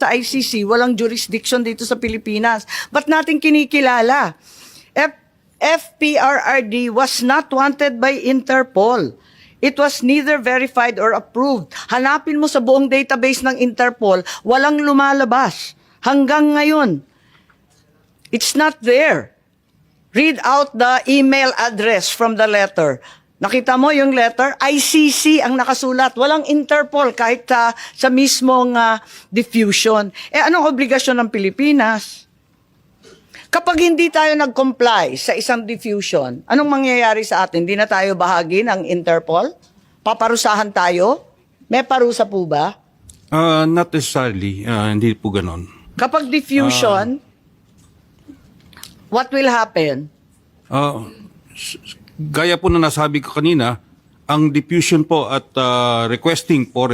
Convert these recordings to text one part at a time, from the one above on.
basta ICC, walang jurisdiction dito sa Pilipinas. Ba't natin kinikilala? FPRRD was not wanted by Interpol. It was neither verified or approved. Hanapin mo sa buong database ng Interpol, walang lumalabas. Hanggang ngayon, it's not there. Read out the email address from the letter. Nakita mo yung letter? ICC ang nakasulat. Walang Interpol kahit sa mismong diffusion. Anong obligasyon ng Pilipinas? Kapag hindi tayo nag-comply sa isang diffusion, anong mangyayari sa atin? Hindi na tayo bahagi ng Interpol? Paparusahan tayo? May parusa po ba? Not necessarily. Hindi po ganon. Kapag diffusion, what will happen? Gaya po na nasabi ko kanina, ang diffusion po at requesting for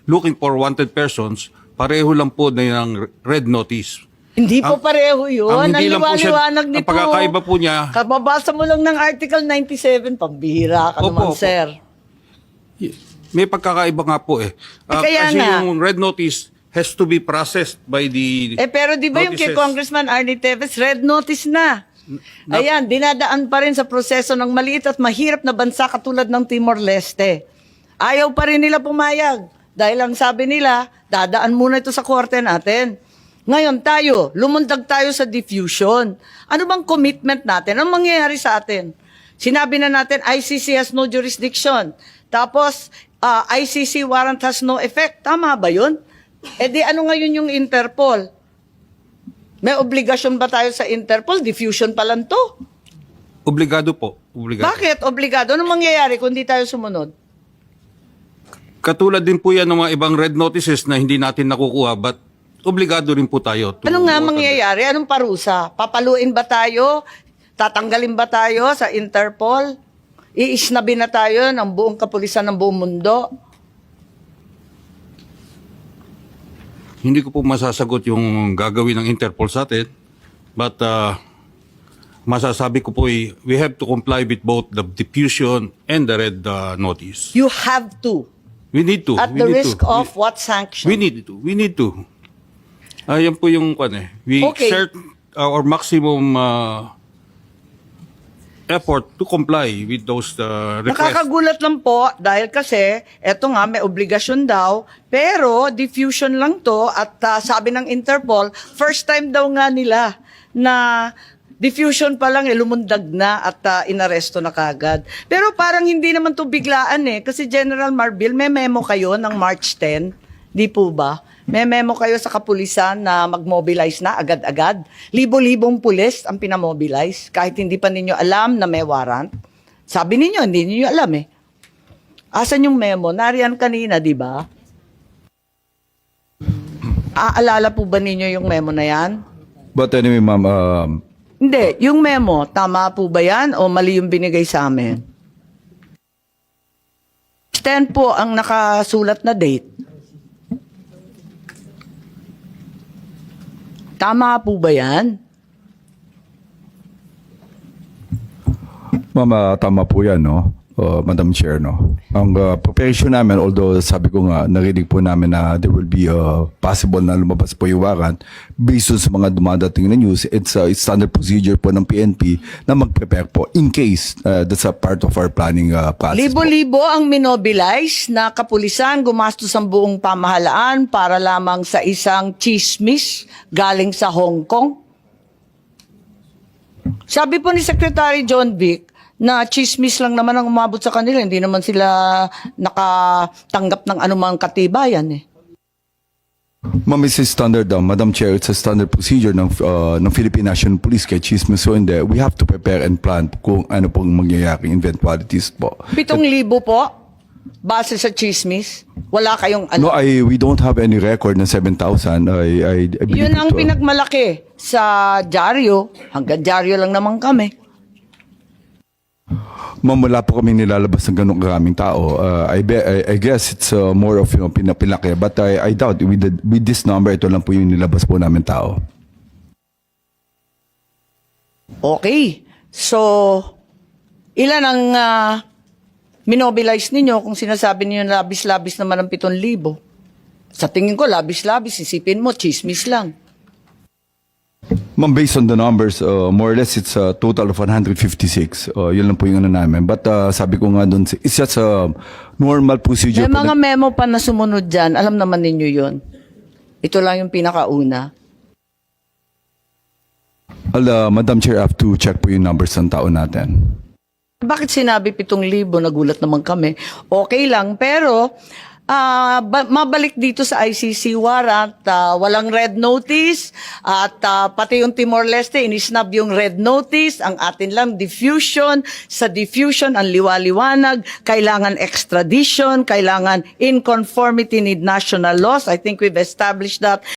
looking for wanted persons, pareho lang po na ng red notice. Hindi po pareho yun. Ang hindi lang po siya, liwanag ang pagkakaiba po niya, kababasa mo lang ng Article 97, pambihira ka naman, sir. may pagkakaiba nga po eh. Kaya Kasi nga. yung red notice has to be processed by the Pero di ba yung kay notices. Congressman Arnie Teves, red notice na. Ayan, dinadaan pa rin sa proseso ng maliit at mahirap na bansa katulad ng Timor-Leste. Ayaw pa rin nila pumayag. Dahil ang sabi nila, dadaan muna ito sa korte natin. Ngayon tayo, lumundag tayo sa diffusion. Ano bang commitment natin? Anong mangyayari sa atin? Sinabi na natin, ICC has no jurisdiction. Tapos, ICC warrant has no effect. Tama ba yun? Di ano ngayon yung Interpol? May obligasyon ba tayo sa Interpol? Diffusion pa lang to. Obligado po. Obligado. Bakit obligado? Anong mangyayari kung di tayo sumunod? Katulad din po yan ng mga ibang red notices na hindi natin nakukuha but obligado rin po tayo. Ano nga mangyayari? Anong parusa? Papaluin ba tayo? Tatanggalin ba tayo sa Interpol? Iisnabi na tayo ng buong kapulisan ng buong mundo? Hindi ko po masasagot yung gagawin ng Interpol sa atin. But masasabi ko po we have to comply with both the diffusion and the red notice. You have to. We need to. At we the need risk to. of what sanction? We need to. We need to. Yan po yung we Okay. exert our maximum effort to comply with those requests. Nakakagulat lang po dahil kasi eto nga may obligasyon daw pero diffusion lang to at sabi ng Interpol first time daw nga nila na diffusion pa lang lumundag na at inaresto na kagad. Pero parang hindi naman to biglaan kasi General Marbil may memo kayo ng March 10, di po ba? May memo kayo sa kapulisan na mag-mobilize na agad-agad. Libo-libong pulis ang pinamobilize kahit hindi pa ninyo alam na may warrant. Sabi ninyo, hindi ninyo alam Asan yung memo? Nariyan kanina, di ba? Aalala po ba ninyo yung memo na yan? But anyway, ma'am, Hindi. Yung memo, tama po ba yan o mali yung binigay sa amin? 10 po ang nakasulat na date. Tama po ba yan? ma'am, tama po yan, no? Madam Chair, no? Ang preparation namin, although sabi ko nga, narinig po namin na there will be possible na lumabas po yung warrant based on sa mga dumadating na news, it's standard procedure po ng PNP na mag-prepare po in case that's a part of our planning process. Libo-libo ang minobilize na kapulisan gumastos ang buong pamahalaan para lamang sa isang chismis galing sa Hong Kong. Sabi po ni Secretary John Vic na chismis lang naman ang umabot sa kanila. Hindi naman sila nakatanggap ng anumang katibayan Ma'am, it's a standard, Madam Chair, it's a standard procedure ng Philippine National Police kay chismis. So hindi, we have to prepare and plan kung ano pong mangyayaring eventualities po. 7,000 po? Base sa chismis? Wala kayong No, we don't have any record na 7,000. I believe Yun ang ito. pinagmalaki sa dyaryo. Hanggang dyaryo lang naman kami. Ma'am, wala po kami nilalabas ng ganong karaming tao. I guess it's more of pinapilaki. But I doubt with this number, ito lang po yung nilabas po namin tao. Okay. So, ilan ang minobilize ninyo kung sinasabi niyo labis-labis naman ang 7,000? Sa tingin ko, labis-labis, isipin mo, chismis lang. Ma'am, based on the numbers, more or less it's a total of 156. Yun lang po yung ano namin. But sabi ko nga doon, it's just a normal procedure. May po mga na- memo pa na sumunod dyan, alam naman ninyo yon. Ito lang yung pinakauna. Madam Chair, I have to check po yung numbers ng tao natin. Bakit sinabi 7,000? Nagulat naman kami. Okay lang, pero mabalik dito sa ICC warrant, walang red notice at pati yung Timor-Leste, inisnab yung red notice, ang atin lang diffusion. Sa diffusion, ang liwaliwanag, kailangan extradition, kailangan in conformity with national laws. I think we've established that